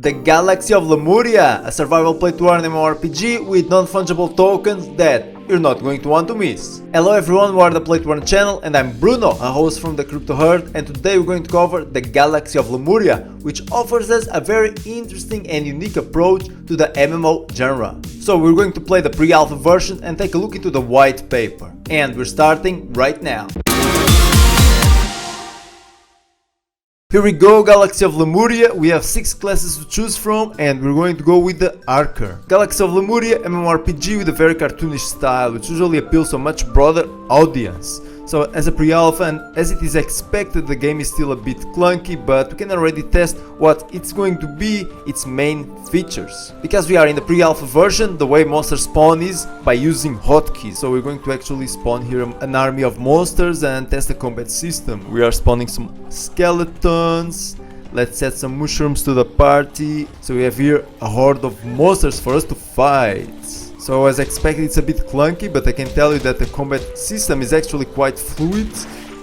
the Galaxy of Lemuria, a survival play-to-earn MMORPG with non-fungible tokens that you're not going to want to miss. Hello everyone, we are the Play-to-Earn channel and I'm Bruno, a host from the Crypto Herd, and today we're going to cover the Galaxy of Lemuria, which offers us a very interesting and unique approach to the MMO genre. So we're going to play the pre-alpha version and take a look into the white paper. And we're starting right now. Here we go, Galaxy of Lemuria. We have 6 classes to choose from and we're going to go with the Archer. Galaxy of Lemuria, MMORPG with a very cartoonish style, which usually appeals to a much broader audience. So as a pre-alpha and as it is expected, the game is still a bit clunky, but we can already test what it's going to be its main features. Because we are in the pre-alpha version, the way monsters spawn is by using hotkeys. So we're going to actually spawn here an army of monsters and test the combat system. We are spawning some skeletons. Let's add some mushrooms to the party. So we have here a horde of monsters for us to fight. So as expected, it's a bit clunky, but I can tell you that the combat system is actually quite fluid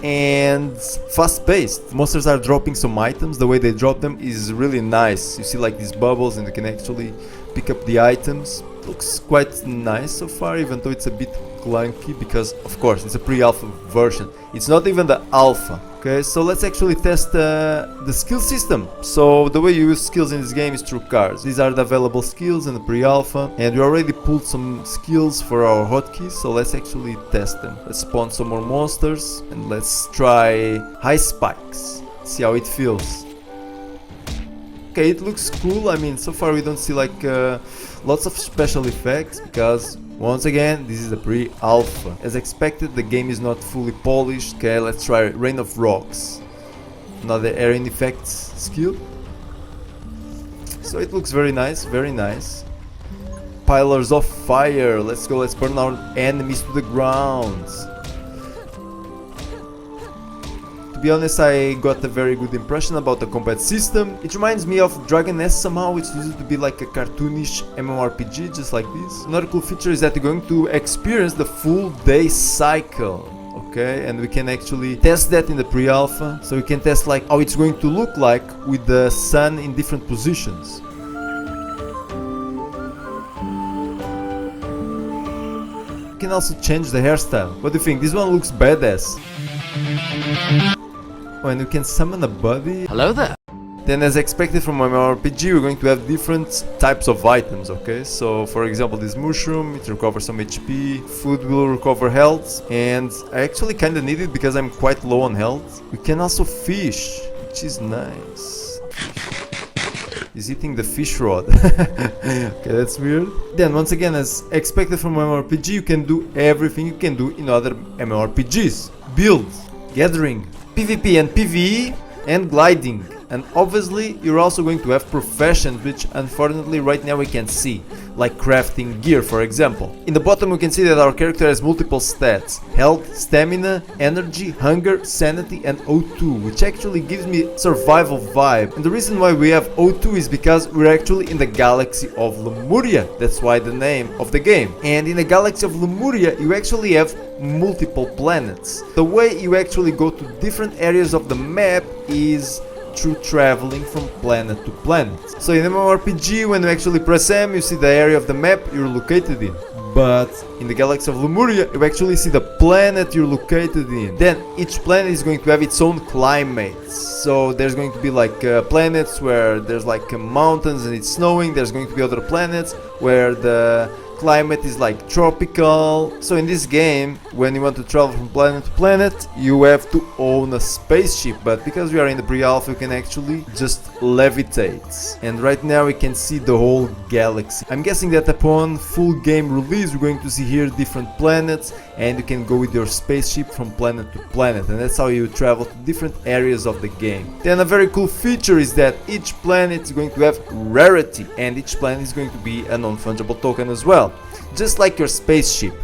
and fast-paced. Monsters are dropping some items. The way they drop them is really nice. You see like these bubbles and you can actually pick up the items. Looks quite nice so far, even though it's a bit clunky because of course it's a pre-alpha version. It's not even the alpha. Okay, so let's actually test the skill system. So the way you use skills in this game is through cards. These are the available skills in the pre-alpha, and we already pulled some skills for our hotkeys, so let's actually test them. Let's spawn some more monsters and let's try high spikes. See how it feels. Okay, it looks cool. I mean, so far we don't see like lots of special effects because once again, this is a pre-alpha. As expected, the game is not fully polished. Okay, let's try Rain of Rocks. Another air in effects skill. So it looks very nice, very nice. Pillars of Fire. Let's go, let's burn our enemies to the ground. To be honest, I got a very good impression about the combat system. It reminds me of Dragon Nest somehow, which used to be like a cartoonish MMORPG, just like this. Another cool feature is that you're going to experience the full day cycle. Okay, and we can actually test that in the pre-alpha. So we can test like how it's going to look like with the sun in different positions. You can also change the hairstyle. What do you think? This one looks badass. And you can summon a body. Hello there. Then as expected from MMORPG, we're going to have different types of items, okay? So for example, this mushroom, it recovers some HP, food will recover health, and I actually kinda need it because I'm quite low on health. We can also fish, which is nice. He's eating the fish rod. Okay, that's weird. Then once again, as expected from MMORPG, you can do everything you can do in other MMORPGs. Build, gathering, PvP and PvE, and gliding. And obviously you're also going to have professions, which unfortunately right now we can't see, like crafting gear for example. In the bottom we can see that our character has multiple stats: health, stamina, energy, hunger, sanity and O2, which actually gives me survival vibe. And the reason why we have O2 is because we're actually in the Galaxy of Lemuria. That's why the name of the game. And in the Galaxy of Lemuria you actually have multiple planets. The way you actually go to different areas of the map is through traveling from planet to planet. So in MMORPG, when you actually press M, you see the area of the map you're located in. But in the Galaxy of Lemuria, you actually see the planet you're located in. Then each planet is going to have its own climates. So there's going to be like planets where there's like mountains and it's snowing. There's going to be other planets where the climate is like tropical. So in this game, when you want to travel from planet to planet, you have to own a spaceship, but because we are in the pre-alpha, you can actually just levitate. And right now we can see the whole galaxy. I'm guessing that upon full game release, we're going to see here different planets and you can go with your spaceship from planet to planet, and that's how you travel to different areas of the game. Then a very cool feature is that each planet is going to have rarity, and each planet is going to be a non-fungible token as well, just like your spaceship.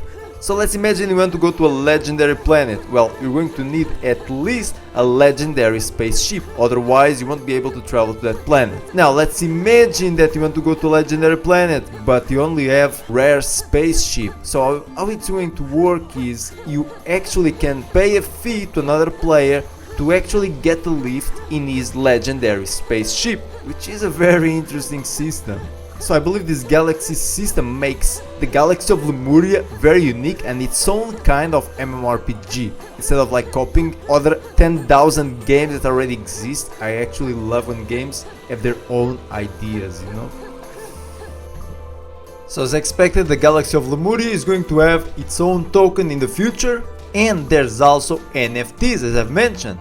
So let's imagine you want to go to a legendary planet. Well, you're going to need at least a legendary spaceship, otherwise you won't be able to travel to that planet. Now let's imagine that you want to go to a legendary planet, but you only have rare spaceship. So how it's going to work is you actually can pay a fee to another player to actually get a lift in his legendary spaceship, which is a very interesting system. So I believe this galaxy system makes the galaxy of Lemuria very unique and its own kind of MMORPG. Instead of like copying other 10,000 games that already exist, I actually love when games have their own ideas, you know? So as expected, the galaxy of Lemuria is going to have its own token in the future, and there's also NFTs, as I've mentioned.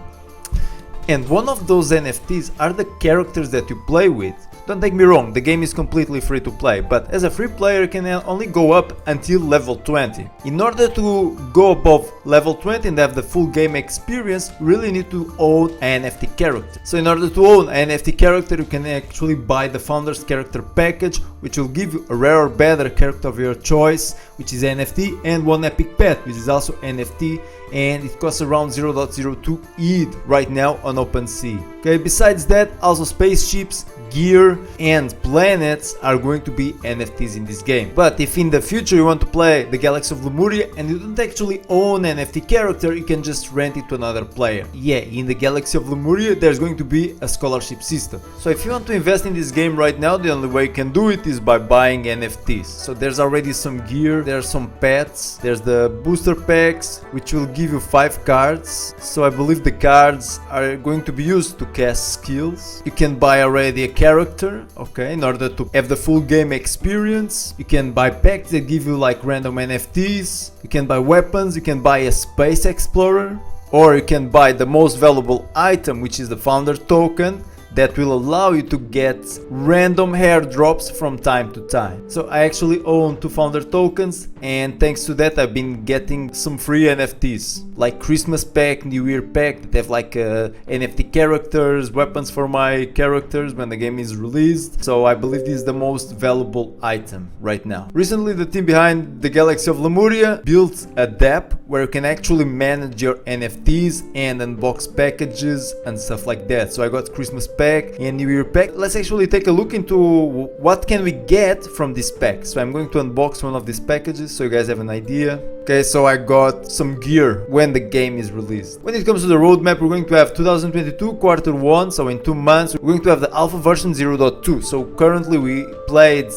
And one of those NFTs are the characters that you play with. Don't take me wrong, the game is completely free to play, but as a free player you can only go up until level 20. In order to go above level 20 and have the full game experience, you really need to own an NFT character. So in order to own an NFT character, you can actually buy the Founder's Character Package, which will give you a rare or better character of your choice, which is NFT, and one epic pet, which is also NFT, and it costs around 0.02 ETH right now on OpenSea. Okay, besides that, also spaceships, gear and planets are going to be NFTs in this game. But if in the future you want to play the Galaxy of Lemuria and you don't actually own an NFT character, you can just rent it to another player. Yeah, in the Galaxy of Lemuria there's going to be a scholarship system. So if you want to invest in this game right now, the only way you can do it is by buying NFTs. So there's already some gear, there's some pets, there's the booster packs which will give you 5 cards. So I believe the cards are going to be used to cast skills. You can buy already a character, okay, in order to have the full game experience. You can buy packs that give you like random NFTs. You can buy weapons, you can buy a space explorer, or you can buy the most valuable item, which is the founder token, that will allow you to get random airdrops from time to time. So I actually own 2 founder tokens, and thanks to that I've been getting some free NFTs like Christmas pack, New Year pack that have like NFT characters, weapons for my characters when the game is released. So I believe this is the most valuable item right now. Recently the team behind the Galaxy of Lemuria built a dApp where you can actually manage your NFTs and unbox packages and stuff like that. So I got Christmas pack and New Year pack. Let's actually take a look into what can we get from this pack. So I'm going to unbox one of these packages so you guys have an idea. Okay, so I got some gear when the game is released. When it comes to the roadmap, we're going to have 2022 quarter 1, so in 2 months we're going to have the alpha version 0.2. So currently we played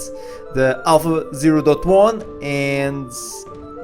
the alpha 0.1 and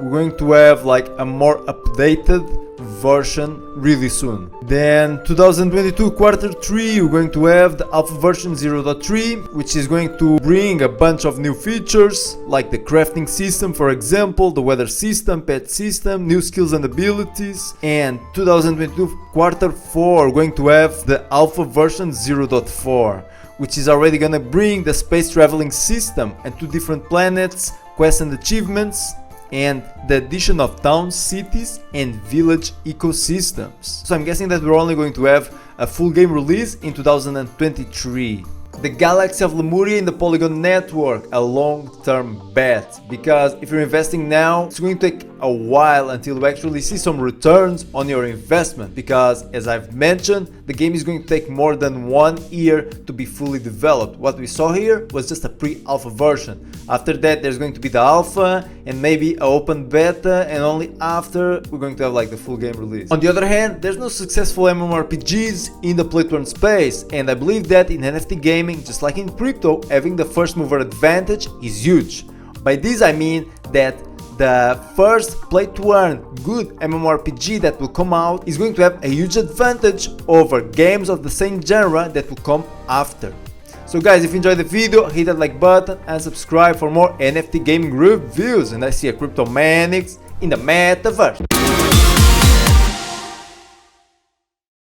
we're going to have like a more updated version really soon. Then 2022 quarter 3 we're going to have the alpha version 0.3, which is going to bring a bunch of new features like the crafting system, for example, the weather system, pet system, new skills and abilities. And 2022 quarter 4 we're going to have the alpha version 0.4, which is already gonna bring the space traveling system and 2 different planets, quests and achievements, and the addition of towns, cities and village ecosystems. So I'm guessing that we're only going to have a full game release in 2023. The Galaxy of Lemuria in the Polygon network, a long-term bet, because if you're investing now, it's going to take a while until you actually see some returns on your investment, because as I've mentioned, the game is going to take more than 1 year to be fully developed. What we saw here was just a pre-alpha version. After that there's going to be the alpha and maybe an open beta, and only after we're going to have like the full game release. On the other hand, there's no successful MMORPGs in the play-to-earn space, and I believe that in NFT gaming, just like in crypto, having the first mover advantage is huge. By this I mean that the first play-to-earn good MMORPG that will come out is going to have a huge advantage over games of the same genre that will come after. So guys, if you enjoyed the video, hit that like button and subscribe for more NFT gaming reviews, and I see a Cryptomanics in the metaverse.